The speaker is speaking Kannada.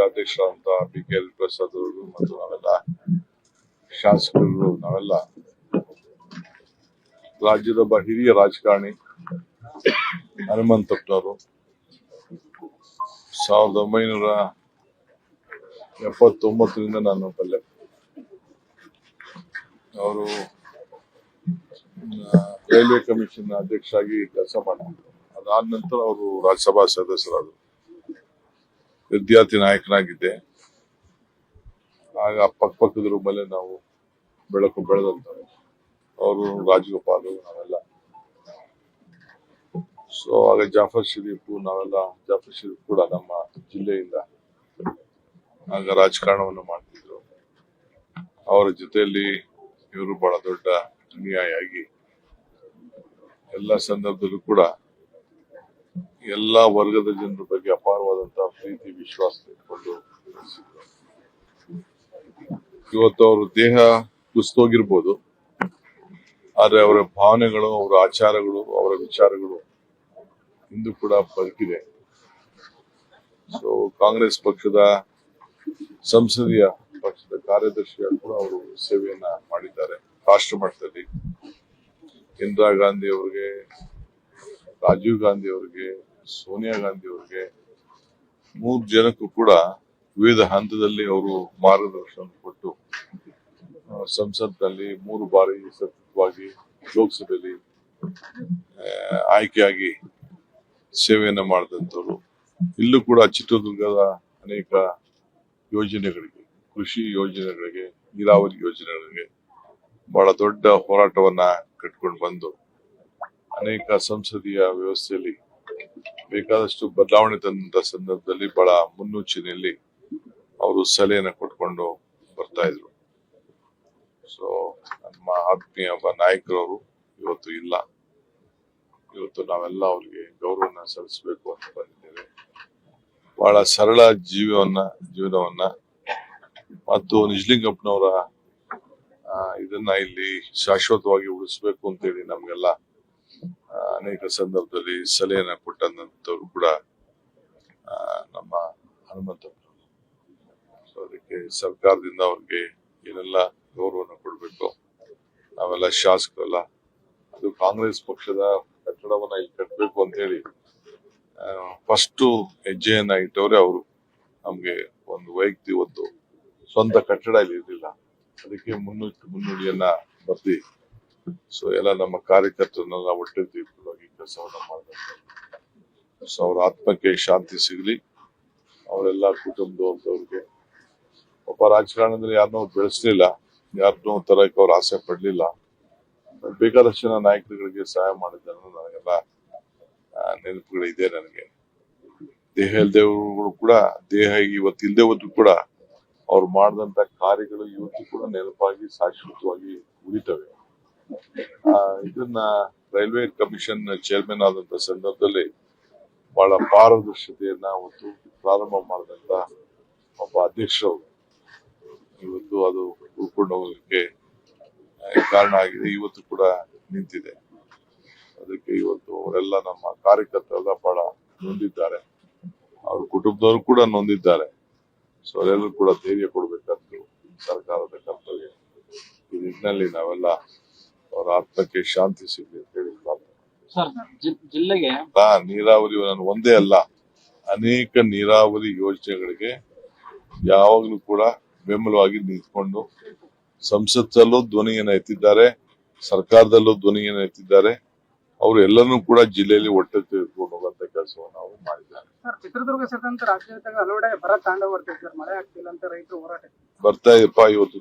ರಾಜ್ಯಾಧ್ಯಕ್ಷರಾದಂತ BK ಪ್ರಸಾದ್ ಅವರು ಮತ್ತು ನಾವೆಲ್ಲ ಶಾಸಕರು ನಾವೆಲ್ಲ ರಾಜ್ಯದ ಒಬ್ಬ ಹಿರಿಯ ರಾಜಕಾರಣಿ ಹನುಮಂತಪ್ಪನವರು 1979ರಿಂದ ನಾನು ಬಲ್ಲೆ. ಅವರು ರೈಲ್ವೆ ಕಮಿಷನ್ ಅಧ್ಯಕ್ಷರಾಗಿ ಕೆಲಸ ಮಾಡಿದ್ರು. ಅದಾದ ನಂತರ ಅವರು ರಾಜ್ಯಸಭಾ ಸದಸ್ಯರಾದರು. ವಿದ್ಯಾರ್ಥಿ ನಾಯಕನಾಗಿದ್ದೆ. ಆಗ ಪಕ್ಕದ ರೂಮಲ್ಲೇ ನಾವು ಬೆಳೆದಂತವ್ರು. ಅವರು ರಾಜಗೋಪಾಲ್ ನಾವೆಲ್ಲ. ಸೊ ಆಗ ಜಾಫರ್ ಶರೀಫ್ ನಾವೆಲ್ಲ ಜಾಫರ್ ಶರೀಫ್ ಕೂಡ ನಮ್ಮ ಜಿಲ್ಲೆಯಿಂದ ಆಗ ರಾಜಕಾರಣವನ್ನು ಮಾಡ್ತಿದ್ರು. ಅವರ ಜೊತೆಯಲ್ಲಿ ಇವರು ಬಹಳ ದೊಡ್ಡ ಅನ್ಯಾಯಿ ಎಲ್ಲ ಸಂದರ್ಭದಲ್ಲೂ ಕೂಡ ಎಲ್ಲಾ ವರ್ಗದ ಜನರ ಬಗ್ಗೆ ಅಪಾರವಾದಂತಹ ಪ್ರೀತಿ ವಿಶ್ವಾಸ ಇಟ್ಕೊಂಡು ಇವತ್ತು ಅವ್ರ ದೇಹ ಕುಸಿದೋಗಿರ್ಬೋದು, ಆದ್ರೆ ಅವರ ಭಾವನೆಗಳು, ಅವರ ಆಚಾರಗಳು, ಅವರ ವಿಚಾರಗಳು ಇಂದು ಕೂಡ ಬದುಕಿದೆ. ಸೊ ಕಾಂಗ್ರೆಸ್ ಪಕ್ಷದ ಸಂಸದೀಯ ಪಕ್ಷದ ಕಾರ್ಯದರ್ಶಿಯಾಗಿ ಕೂಡ ಅವರು ಸೇವೆಯನ್ನ ಮಾಡಿದ್ದಾರೆ. ರಾಷ್ಟ್ರ ಮಟ್ಟದಲ್ಲಿ ಇಂದಿರಾ ಗಾಂಧಿ ಅವರಿಗೆ, ರಾಜೀವ್ ಗಾಂಧಿ ಅವರಿಗೆ, ಸೋನಿಯಾ ಗಾಂಧಿ ಅವರಿಗೆ 3 ಜನಕ್ಕೂ ಕೂಡ ವಿವಿಧ ಹಂತದಲ್ಲಿ ಅವರು ಮಾರ್ಗದರ್ಶನ ಕೊಟ್ಟು ಸಂಸತ್ನಲ್ಲಿ 3 ಬಾರಿ ಸತತವಾಗಿ ಲೋಕಸಭೆಯಲ್ಲಿ ಆಯ್ಕೆಯಾಗಿ ಸೇವೆಯನ್ನ ಮಾಡಿದಂಥವ್ರು. ಇಲ್ಲೂ ಕೂಡ ಚಿತ್ರದುರ್ಗದ ಅನೇಕ ಯೋಜನೆಗಳಿಗೆ, ಕೃಷಿ ಯೋಜನೆಗಳಿಗೆ, ನೀರಾವರಿ ಯೋಜನೆಗಳಿಗೆ ಬಹಳ ದೊಡ್ಡ ಹೋರಾಟವನ್ನ ಕಟ್ಕೊಂಡು ಬಂದು ಅನೇಕ ಸಂಸದೀಯ ವ್ಯವಸ್ಥೆಯಲ್ಲಿ ಬೇಕಾದಷ್ಟು ಬದಲಾವಣೆ ತಂದಂತ ಸಂದರ್ಭದಲ್ಲಿ ಬಹಳ ಮುನ್ಸೂಚನೆಯಲ್ಲಿ ಅವರು ಸಲಹೆಯನ್ನು ಕೊಟ್ಕೊಂಡು ಬರ್ತಾ ಇದ್ರು. ಸೊ ನಮ್ಮ ಆತ್ಮೀಯ ಒಬ್ಬ ನಾಯಕರವರು ಇವತ್ತು ಇಲ್ಲ. ಇವತ್ತು ನಾವೆಲ್ಲ ಅವ್ರಿಗೆ ಗೌರವನ ಸಲ್ಲಿಸಬೇಕು ಅಂತ ಬಂದಿದ್ದೇವೆ. ಬಹಳ ಸರಳ ಜೀವನವನ್ನ ಮತ್ತು ನಿಜಲಿಂಗಪ್ಪನವರ ಇದನ್ನ ಇಲ್ಲಿ ಶಾಶ್ವತವಾಗಿ ಉಳಿಸ್ಬೇಕು ಅಂತೇಳಿ ನಮ್ಗೆಲ್ಲ ಅನೇಕ ಸಂದರ್ಭದಲ್ಲಿ ಸಲಹೆಯನ್ನ ಕೊಟ್ಟಂತವ್ರು ಕೂಡ ನಮ್ಮ ಹನುಮಂತಪ್ಪನವರು. ಸೊ ಅದಕ್ಕೆ ಸರ್ಕಾರದಿಂದ ಅವ್ರಿಗೆ ಏನೆಲ್ಲ ಗೌರವನ ಕೊಡ್ಬೇಕು, ನಾವೆಲ್ಲ ಶಾಸಕರಲ್ಲ, ಅದು ಕಾಂಗ್ರೆಸ್ ಪಕ್ಷದ ಕಟ್ಟಡವನ್ನ ಇಲ್ಲಿ ಕಟ್ಟಬೇಕು ಅಂತ ಹೇಳಿ ಫಸ್ಟ್ ಹೆಜ್ಜೆಯನ್ನ ಇಟ್ಟವ್ರೆ ಅವರು. ನಮ್ಗೆ ಒಂದು ವೈಯಕ್ತಿಕ ಒಂದು ಸ್ವಂತ ಕಟ್ಟಡ ಇಲ್ಲಿ ಇರಲಿಲ್ಲ. ಅದಕ್ಕೆ ಮುನ್ನುಡಿಯನ್ನ ಬರ್ದಿ ಸೊ ಎಲ್ಲ ನಮ್ಮ ಕಾರ್ಯಕರ್ತರನ್ನೆಲ್ಲ ಒಟ್ಟೆ ತೀರ್ಪವಾಗಿ ಕೆಲಸವನ್ನ ಮಾಡಿದಂತ. ಸೊ ಅವ್ರ ಆತ್ಮಕ್ಕೆ ಶಾಂತಿ ಸಿಗ್ಲಿ. ಅವರೆಲ್ಲ ಕುಟುಂಬದವ್ರಿಗೆ ಒಬ್ಬ ರಾಜಕಾರಣದಲ್ಲಿ ಯಾರನ್ನೂ ಬೆಳೆಸಲಿಲ್ಲ, ಯಾರನ್ನೂ ತರಕ್ಕೆ ಅವ್ರು ಆಸೆ ಪಡ್ಲಿಲ್ಲ. ಬೇಕಾದಷ್ಟು ಜನ ನಾಯಕರುಗಳಿಗೆ ಸಹಾಯ ಮಾಡಿದ್ದನ್ನು ನನಗೆಲ್ಲ ನೆನಪುಗಳಿದೆ. ನನಗೆ ದೇಹ ಇಲ್ದೇವರು ಕೂಡ, ದೇಹ ಇವತ್ತಿಲ್ದೇ ಹೋದ್ರು ಕೂಡ ಅವ್ರು ಮಾಡಿದಂತ ಕಾರ್ಯಗಳು ಇವತ್ತು ಕೂಡ ನೆನಪಾಗಿ ಶಾಶ್ವತವಾಗಿ ಉಳಿತವೆ. ಇದನ್ನ ರೈಲ್ವೆ ಕಮಿಷನ್ ಚೇರ್ಮನ್ ಆದಂತ ಸಂದರ್ಭದಲ್ಲಿ ಬಹಳ ಪಾರದರ್ಶತೆಯನ್ನ ಅವತ್ತು ಪ್ರಾರಂಭ ಮಾಡಿದಂತ ಒಬ್ಬ ಅಧ್ಯಕ್ಷರು ಇವತ್ತು ಅದು ಉಳ್ಕೊಂಡು ಹೋಗಲಿಕ್ಕೆ ಕಾರಣ ಆಗಿದೆ. ಇವತ್ತು ಕೂಡ ನಿಂತಿದೆ. ಅದಕ್ಕೆ ಇವತ್ತು ಅವರೆಲ್ಲ ನಮ್ಮ ಕಾರ್ಯಕರ್ತರೆಲ್ಲ ಬಹಳ ನೊಂದಿದ್ದಾರೆ. ಅವ್ರ ಕುಟುಂಬದವರು ಕೂಡ ನೊಂದಿದ್ದಾರೆ. ಸೊ ಅವರೆಲ್ಲರೂ ಕೂಡ ಧೈರ್ಯ ಕೊಡ್ಬೇಕಂತ ಸರ್ಕಾರದ ಕರ್ತವ್ಯ. ಈ ನಿಟ್ಟಿನಲ್ಲಿ ನಾವೆಲ್ಲ ಅವರ ಆತ್ಮಕ್ಕೆ ಶಾಂತಿ ಸಿಗಲಿ ಅಂತ ಹೇಳಿ ಜಿಲ್ಲೆಗೆ ನೀರಾವರಿ ನಾನು ಒಂದೇ ಅಲ್ಲ, ಅನೇಕ ನೀರಾವರಿ ಯೋಜನೆಗಳಿಗೆ ಯಾವಾಗಲೂ ಕೂಡ ಬೆಂಬಲವಾಗಿ ನಿಂತ್ಕೊಂಡು ಸಂಸತ್ತಲ್ಲೂ ಧ್ವನಿಯನ್ನು ಎತ್ತಿದ್ದಾರೆ, ಸರ್ಕಾರದಲ್ಲೂ ಧ್ವನಿಯನ್ನು ಎತ್ತಿದ್ದಾರೆ. ಅವರು ಎಲ್ಲರನ್ನೂ ಕೂಡ ಜಿಲ್ಲೆಯಲ್ಲಿ ಒಟ್ಟೆ ತೆಗೆದುಕೊಂಡು ಹೋಗುವಂತ ಕೆಲಸವನ್ನು ನಾವು ಮಾಡಿದ್ದಾರೆ. ಚಿತ್ರದುರ್ಗ ಸೇರಿದಂತೆ ರಾಜ್ಯದಾಗ ಹಲವೆಡೆ ಬರ ತಾಂಡವ ಬರ್ತಿದೆ ಸರ್. ಮಳೆ ಆಗ್ತಿಲ್ಲ ಅಂತ ರೈತರು ಹೋರಾಟ ಬರ್ತಾ ಇದೆಪ್ಪ. ಇವತ್ತು